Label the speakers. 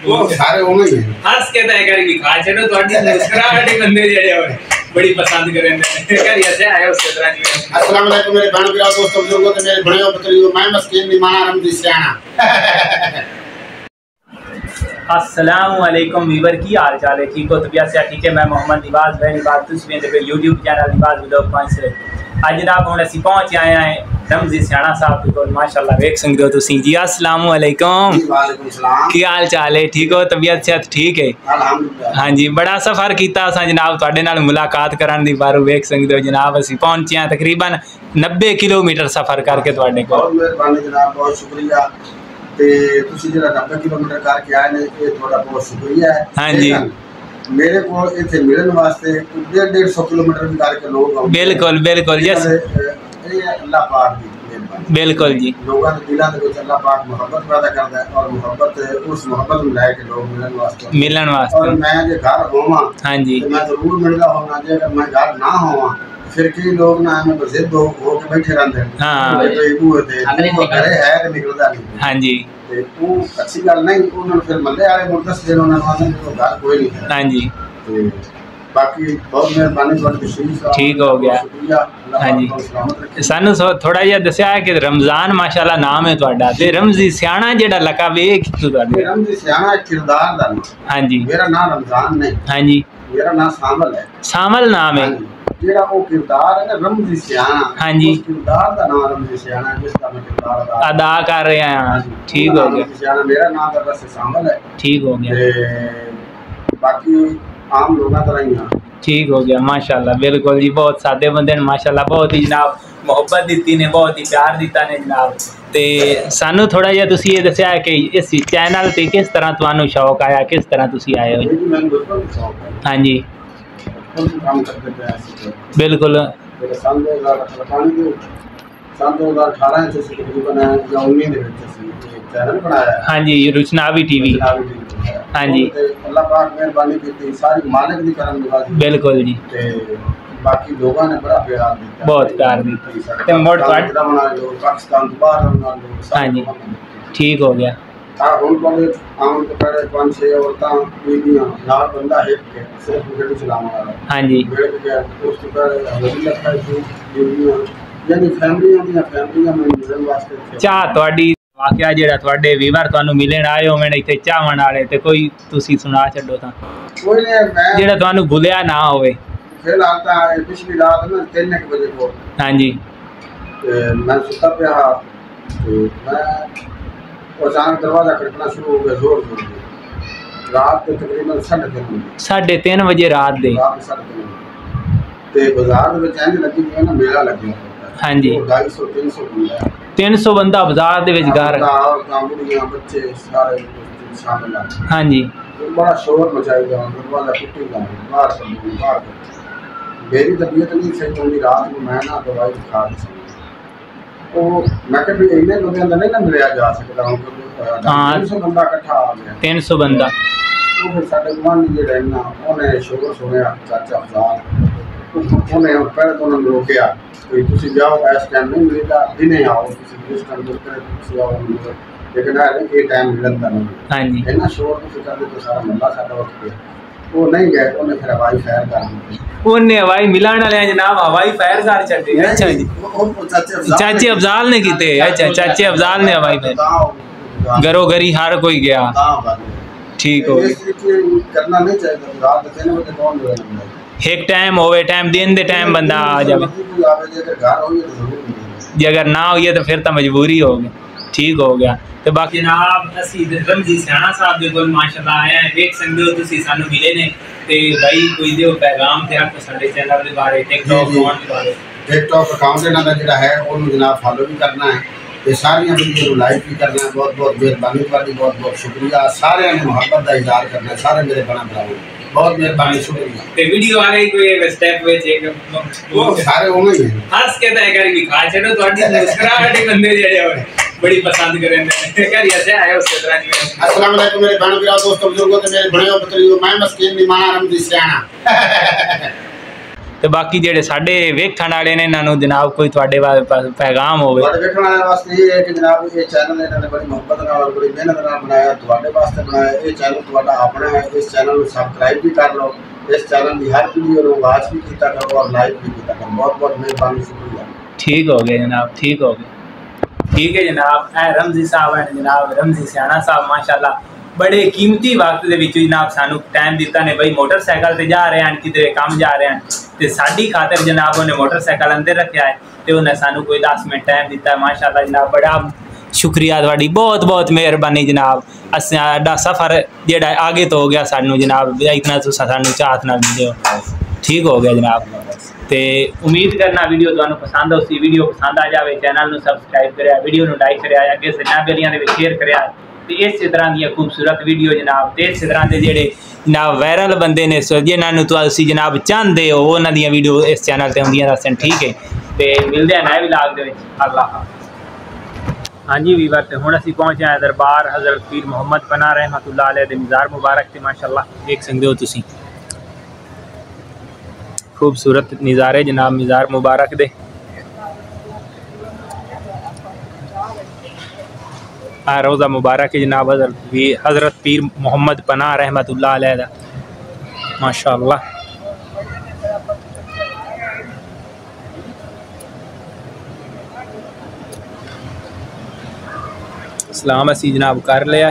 Speaker 1: वो सारे होंगे ही
Speaker 2: हंस के तय करी खा छड़ो ਤੁਹਾਡੀ मुस्कुराहट ही बंदे जेड़े होए बड़ी पसंद करेंगे करी ऐसे आए उसके तरह जी।
Speaker 1: अस्सलाम वालेकुम मेरे बहन वीरों दोस्तों बुजुर्गों ते मेरे बड़े बतरियो मैं मस्कीन निमाना रमजी सियाना।
Speaker 3: अस्सलाम वालेकुम वीवर की हाल चाल है ठीक हो तबियत से ठीक है। मैं मोहम्मद निवाज बहनी बात तुम देखो यूट्यूब चैनल निवाज व्लॉग 5 से अज जनाब हम असी पहुंच आए हैं रमजी सियाना साहब के कोल माशाल्लाह वेख सकते हो तुसी जी। अस्सलाम वालेकुम
Speaker 1: वालेकुम सलाम
Speaker 3: की हाल चाल है ठीक हो तबियत सेहत ठीक है
Speaker 1: अल्हम्दुलिल्लाह।
Speaker 3: हाँ जी बड़ा सफ़र किया असा जनाब तुहाडे नाल मुलाकात करन दी बारू वेख सकते हो जनाब असी पहुंचे हैं तकरीबन 90 किलोमीटर सफ़र करके तुहाडे कोल।
Speaker 1: बहुत मेहरबानी जनाब बहुत शुक्रिया ते तुसी जेड़ा 90 किलोमीटर करके आए ने ये थोड़ा बहुत शुक्रिया है।
Speaker 3: हाँ जी
Speaker 1: मेरे को इथे मिलन वास्ते 150 किलोमीटर भी करके लोग
Speaker 3: बिल्कुल बिल्कुल यस
Speaker 1: अल्लाह पाक दी मेहरबानी
Speaker 3: बिल्कुल जी।
Speaker 1: लोगों के दिलों के विच अल्लाह पाक मोहब्बत पैदा करता है और मोहब्बत उस मोहब्बत में लाए के लोग मिलन वास्ते और मैं जे घर होवां
Speaker 3: हाँ जी
Speaker 1: तो मैं जरूर मिलदा होना जे अगर मैं घर ना होवां फिर कई लोग ना हमें बजिद हो के बैठे रहंदे हैं।
Speaker 3: हाँ
Speaker 1: वो घरे है ते निकलदा नहीं।
Speaker 3: हाँ जी
Speaker 1: ते वो अच्छी गल नहीं उन्होंने फिर मल्ले वाले मुर्दस जे उन्होंने आने तो घर कोई नहीं है।
Speaker 3: हाँ जी
Speaker 1: ते बाकी बहुत मेहरबानी ਤੁਹਾਡੀ तशरीफ
Speaker 3: ठीक हो गया। हाँ जी सानू थोड़ा जिहा दस्या है कि रमजान माशाल्लाह नाम है तुहाडा ते रमजी सियाना जेड़ा लक़ब है कित्थों तुहाडे?
Speaker 1: रमजी सियाना एक किरदार दा नाम।
Speaker 3: हाँ जी
Speaker 1: मेरा नाम रमजान नहीं।
Speaker 3: हाँ जी
Speaker 1: मेरा नाम सामल है।
Speaker 3: सामल नाम है
Speaker 1: जेड़ा वो किरदार है ना रमजी सियाना।
Speaker 3: हाँ जी
Speaker 1: उस किरदार दा नाम रमजी सियाना जिसका मैं किरदार
Speaker 3: अदा कर रहे हैं। ठीक हो गया।
Speaker 1: सियाना मेरा नाम दा बस सामल है।
Speaker 3: ठीक हो गया
Speaker 1: ते बाकी आम लोगों तरह ही हैं।
Speaker 3: ठीक हो गया माशाल्लाह बिल्कुल जी। बहुत सादे बंदे ने माशाल्लाह बहुत ही जनाब मोहब्बत दी ने बहुत ही प्यार दिता ने जनाब। ते सानू थोड़ा जिहा तुसी ये दस्या है कि इस चैनल ते किस तरह तुहानू शौक आया किस तरह तुसी आए हो? हाँ जी बिल्कुल
Speaker 1: सन 2018 तकरीबन या 19 चैनल बनाया।
Speaker 3: हाँ जी रुचनावी टीवी। हाँ जी
Speaker 1: अल्लाह पाक मेहरबानी की सारी मालिक दी करम नवाजी
Speaker 3: बिल्कुल जी।
Speaker 1: बाकी लोगों ने बड़ा प्यार दिया
Speaker 3: बहुत प्यार दिया ते मोड़ पाकिस्तान बाहर रहने वाले। हाँ जी ठीक हो गया।
Speaker 1: ਹੁਣ ਕੋਲੇ ਆਉਣ ਤੋਂ ਪਹਿਲੇ 5-6 ਔਰਤਾਂ ਬੀਬੀਆਂ ਨਾਲ ਬੰਦਾ ਹਿੱਟ ਕੇ ਸਿਰਫ ਗੱਡੀ ਚਲਾਉਣ ਵਾਲਾ।
Speaker 3: हाँ जी
Speaker 1: ਮਿਲ ਕੇ ਉਸ ਤੋਂ ਪਹਿਲੇ ਹਜ਼ਰੀ ਲੱਖਾਂ ਸੀ ਬੀਬੀਆਂ यानी फैमिलियां ਦੀਆਂ ਫੈਮਲੀਆਂ ਮੈਨੂੰ ਮਿਲਣ ਵਾਸਤੇ
Speaker 3: ਚਾਹ ਤੁਹਾਡੀ ਵਾਕਿਆ ਜਿਹੜਾ ਤੁਹਾਡੇ ਵੀਵਰ ਤੁਹਾਨੂੰ ਮਿਲਣ ਆਏ ਹੋ ਮੈਂ ਇੱਥੇ ਚਾਹਣ ਵਾਲੇ ਤੇ ਕੋਈ ਤੁਸੀਂ ਸੁਣਾ ਛੱਡੋ ਤਾਂ
Speaker 1: ਕੋਈ ਨਹੀਂ ਮੈਂ
Speaker 3: ਜਿਹੜਾ ਤੁਹਾਨੂੰ ਭੁੱਲਿਆ ਨਾ ਹੋਵੇ।
Speaker 1: ਫਿਲਹਾਲ ਤਾਂ ਪਿਛਲੀ ਰਾਤ ਨਾ 3 ਵਜੇ ਕੋਲ
Speaker 3: हाँ जी
Speaker 1: मैं सुता पिया तो मैं अचानक दरवाजा खटकना शुरू हो गया जोर जोर से रात के तकरीबन 3:30
Speaker 3: बजे रात दे
Speaker 1: ते बाजार दे विच इंज लगी है ना मेला लग्या।
Speaker 3: हाँ जी
Speaker 1: 250-300 बंदा
Speaker 3: 300 बंदा बाजार दे विच घर
Speaker 1: बुढ़ियां बच्चे सारे शामिल हैं।
Speaker 3: हाँ जी
Speaker 1: बड़ा शोर मचाएगा दरवाजा टूटेगा बाहर मेरी तबीयत नहीं सही होती रात को मैं ना दवाई खा दी तो मैं कभी इन्ने लोगों का नहीं ना मिलया जा सकता हूँ 300 बंदा इकट्ठा आ गया
Speaker 3: 300 बंदा
Speaker 1: तो फिर साडे गुआंढी जेड़े ना उन्हें शोर सुनिया चाचा अफजाल उन्हें पहले तो उन्होंने रोकया कोई तुसी जाओ इस टाइम नहीं मिलेगा दिने आओ तुसी जिस टाइम तुसी आओ लेकिन ये टाइम मिलता नहीं।
Speaker 3: हाँ जी
Speaker 1: इन्ना शोर तुसी करदे तो सारा मोहल्ला साडा उठ गया वो नहीं गए उन्हें फिर हवाई फायर कर दी
Speaker 3: उन्हें हवाई मिलाने वाले जनाब हवाई फायर कर छड्डे। अच्छा जी चाचे अफजाल ने कीते। अच्छा चाचे अफजाल ने हवाई फायर घरों घरी हर कोई गया। ठीक हो
Speaker 1: करना नहीं चाहिए रात 3 बजे कौन होवे
Speaker 3: एक टाइम होवे टाइम दिन दे टाइम बंदा आ जावे जे अगर ना होइए तो फिर तो मजबूरी होगी। ठीक हो गया तो बाकी
Speaker 2: जनाब असी रमजी सियाना साहब दे कोल माशाल्लाह आए हैं देख सकते हो तुसी सानू मिले ने ते भाई कोई दे पैगाम थे आपको साडे चैनल दे बारे टिकटॉक अकाउंट दे बारे
Speaker 1: टिकटॉक अकाउंट इन्हां दा जेड़ा है ओनू जनाब फॉलो भी करना है ते सारियां वीडियो नू लाइक भी करना है। बहुत बहुत मेहरबानी तुहाडी बहुत बहुत शुक्रिया सारियां ने मोहब्बत दा इज़हार करना है सारे मेरे बड़ा भराओ बहुत मेहरबानी शुक्रिया।
Speaker 2: ते वीडियो आ रही कोई स्टेप विच एक
Speaker 1: वो सारे होंगे ही
Speaker 2: हंस के तय करी खा छड़ो ਤੁਹਾਡੀ मुस्कुराहट ही बंदे जेड़े होए बड़ी पसंद करेंगे करी ऐसे आए उसके तरह जी।
Speaker 1: अस्सलाम वालेकुम मेरे बहन वीरों दोस्तों बुजुर्गों ते मेरे बड़े बतरियो मैं मस्कीन निमाना रमजी सियाना।
Speaker 3: ਤੇ ਬਾਕੀ ਜਿਹੜੇ ਸਾਡੇ ਵੇਖਣ ਵਾਲੇ ਨੇ ਇਹਨਾਂ ਨੂੰ ਜਨਾਬ ਕੋਈ ਤੁਹਾਡੇ ਪੈਗਾਮ ਹੋਵੇ।
Speaker 1: ਤੁਹਾਡੇ ਵੇਖਣ ਵਾਲਿਆਂ ਵਾਸਤੇ ਇਹ ਹੈ ਕਿ ਜਨਾਬ ਇਹ ਚੈਨਲ ਇਹਨਾਂ ਨੇ ਬੜੀ ਮੁਹੱਬਤ ਨਾਲ ਬੜੀ ਮਿਹਨਤ ਨਾਲ ਬਣਾਇਆ, ਤੁਹਾਡੇ ਵਾਸਤੇ ਬਣਾਇਆ। ਇਹ ਚੈਨਲ ਤੁਹਾਡਾ ਆਪਣਾ ਹੈ, ਇਸ ਚੈਨਲ ਨੂੰ ਸਬਸਕ੍ਰਾइब भी कर लो, इस चैनल की हर वीडियो को वॉच भी किया करो और लाइक भी किया करो। बहुत बहुत मेहरबानी, शुक्रिया।
Speaker 3: ठीक हो गया जनाब, ठीक हो गया। ठीक है जनाब, ए रमजी साहब है जनाब, रमजी सियाना साहब माशाल्लाह बड़े कीमती वक्त ਦੇ ਵਿੱਚ जनाब सानू टाइम दिता ने भाई मोटरसाइकिल ते जा रहे हैं किधरे काम जा रहे हैं ते साडी खातिर जनाब उन्हें मोटरसाइकिल अंदर रखा है ते उन्हें सानू कोई 10 मिनट टाइम दिता है। माशाल्लाह जनाब बड़ा शुक्रिया थोड़ी, बहुत बहुत मेहरबानी जनाब। साडा सफ़र जेड़ा आगे तो हो गया सानू जनाब, इतना तुसा सानू चाहत नाल मिले हो। ठीक हो गया जनाब, तो उम्मीद करना वीडियो तुहानू पसंद हो। सी वीडियो पसंद आ जाए चैनल नू सबसक्राइब करें, वीडियो नू लाइक करें, अगे सन्ना गलियां दे विच शेयर करें। तो इस तरह दी खूबसूरत वीडियो जनाब ते इस तरह के जेडे जनाब वायरल बंदे ने जिन्होंने तुसी जनाब चाहते हो उन्हों दी वीडियो इस चैनल पर आउंदियां दसन। ठीक है, तो मिलते हैं नए व्लॉग दे विच। अल्लाह। हाँ जी वीवर, तो हुण असीं पहुंचे हैं दरबार हज़रत पीर मुहम्मद पनाह रहमतुल्लाह अलैह दे मज़ार मुबारक ते। माशाअल्लाह देख सकते हो तुसीं खूबसूरत नज़ारे जनाब मज़ार मुबारक दे। रोज़ा मुबारक है जनाब हज़रत पीर मुहम्मद पनाह रहमतुल्लाह अलैह दा। माशाअल्लाह सलाम असी जनाब कर लिया।